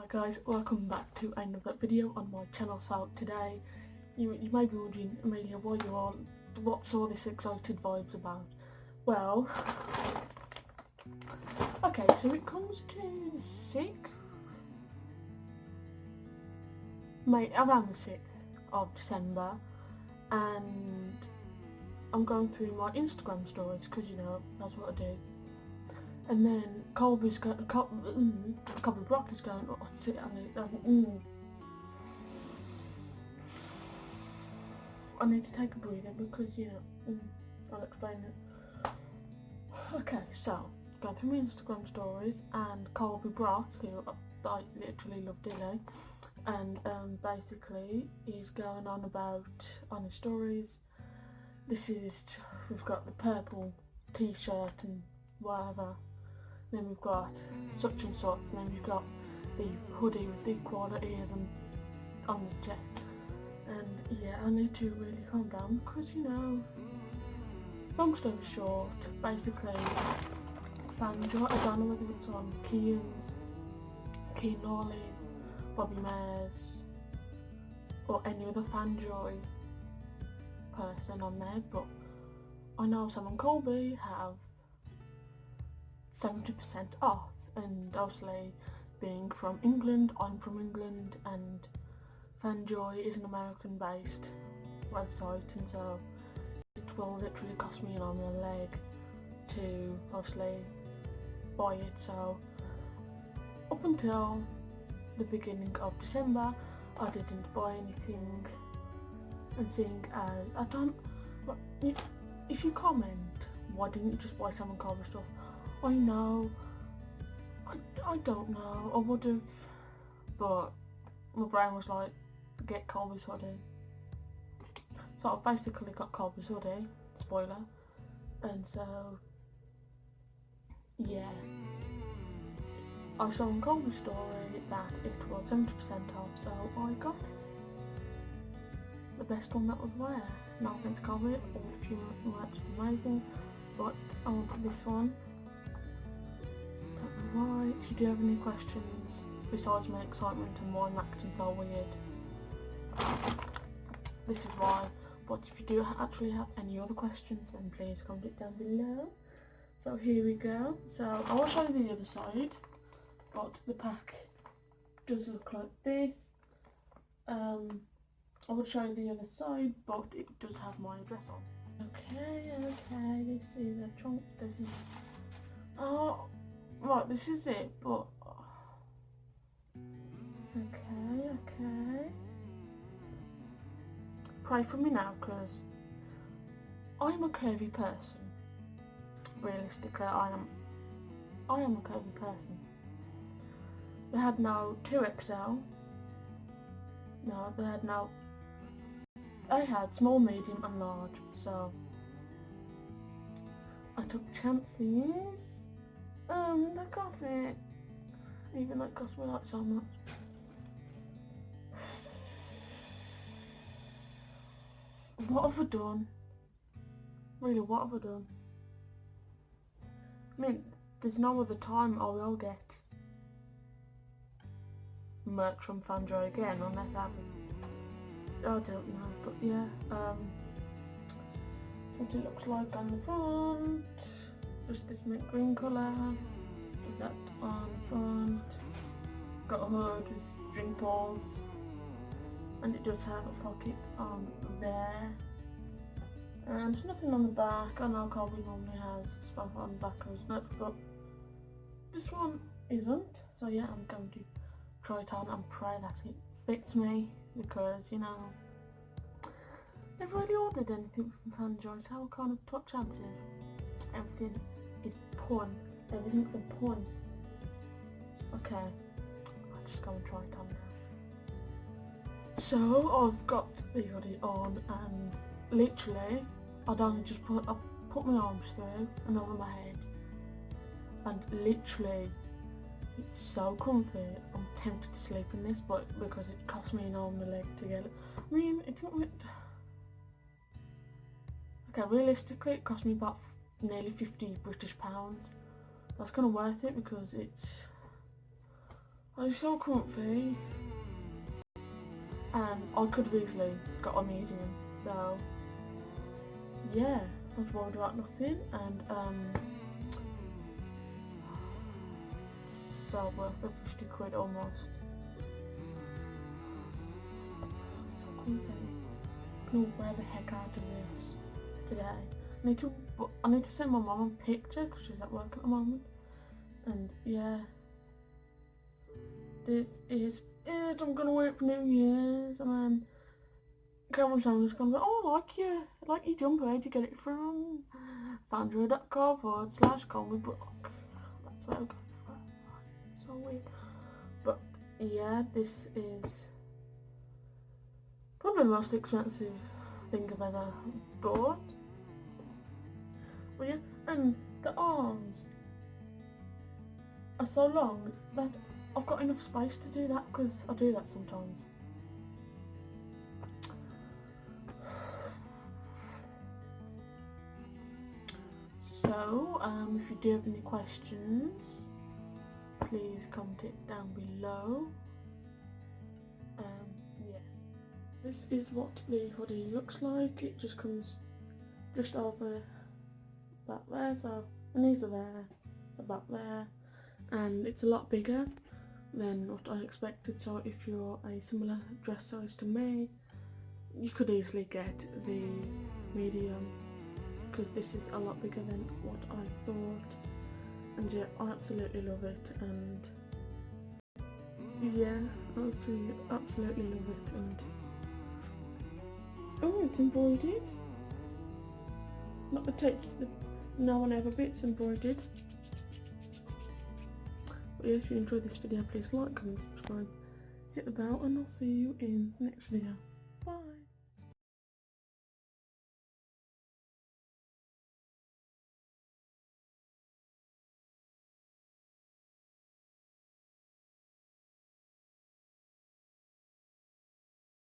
guys, welcome back to another video on my channel. So today, you may be wondering, Amelia, what's all this excited vibes about? Well, okay, so it comes to the 6th, around the 6th of December, and I'm going through my Instagram stories, because you know, that's what I do. And then Colby Brock is going, I need to take a breather because, you know, I'll explain it. Okay, so, going through my Instagram stories, and Colby Brock, who I literally love dearly, and basically he's going on his stories. We've got the purple t-shirt and whatever. Then we've got such and such, and then we've got the hoodie with big koala ears and on the chest. And yeah, I need to really calm down because, you know, long story short, basically, Fanjoy, I don't know whether it's on Keen Norley's, Bobby Mares, or any other Fanjoy person on there, but I know Sam and Colby have 70% off, and obviously being from England, I'm from England, and Fanjoy is an American based website, and so it will literally cost me an arm and a leg to obviously buy it. So up until the beginning of December I didn't buy anything, and seeing as I don't, if you comment why didn't you just buy some and Colby stuff, I know, I don't know, I would have, but my brain was like, get Colby's hoodie. So I basically got Colby's hoodie, spoiler, and so, yeah. I saw on Colby's story that it was 70% off, so I got the best one that was there. No offense Colby, all of you merch is amazing, but I wanted this one. Why? If you do have any questions besides my excitement and why I'm acting so weird, this is why. But if you do actually have any other questions, then please comment down below. So here we go. So I will show you the other side, but the pack does look like this. I will show you the other side, but it does have my address on. Okay, this is a trunk. This is, oh, right, this is it, but okay. Pray for me now, because I'm a curvy person. Realistically, I am a curvy person. They had now 2XL. No, I had small, medium and large, so I took chances and I got it, even though it cost me like so much. What have I done? Really, what have I done? I mean, there's no other time I will get merch from Fanjoy again unless I don't know, but yeah, what it looks like on the front, just this mint green colour, with that on the front, got a hood with drink balls, and it does have a pocket on there, and there's nothing on the back. I know Colby normally has stuff on the back of his nuts, but this one isn't, so yeah, I'm going to try it on and pray that it fits me, because, you know, never really ordered anything from Fanjoy, so I kind of took chances. Everything is pun. Everything's a pun. Okay, I'll just go and try it on now. So I've got the hoodie on, and literally I've put my arms through and over my head, and literally it's so comfy. I'm tempted to sleep in this, but because it cost me an arm and a leg to get it. I mean, it took me... Okay, realistically it cost me about nearly 50 British pounds. That's kind of worth it because it's... It's so comfy, and I could have easily got a medium, so yeah, I was worried about nothing, and so worth the 50 quid almost. So comfy. I'm gonna wear the heck out of this today. I need to send my mum a picture because she's at work at the moment, and yeah, this is it. I'm gonna wear it for New Year's, and then Cameron's just gonna go, oh, I like your jumper, where'd you get it from? Fandra.com/Colby Brook. That's what I've got for it. So weird. But yeah, this is probably the most expensive thing I've ever bought. But yeah, and the arms are so long that I've got enough space to do that, because I do that sometimes. So, if you do have any questions, please comment it down below. Yeah, this is what the hoodie looks like. It just comes just over about there, so my knees are there, it's about there, and it's a lot bigger than what I expected. So if you're a similar dress size to me, you could easily get the medium, because this is a lot bigger than what I thought. And yeah, I absolutely love it, and yeah, I absolutely love it. And oh, it's embroidered. Not the touch that no one ever bits embroidered. But yeah, if you enjoyed this video, please like, comment, subscribe, hit the bell, and I'll see you in the next video. Bye!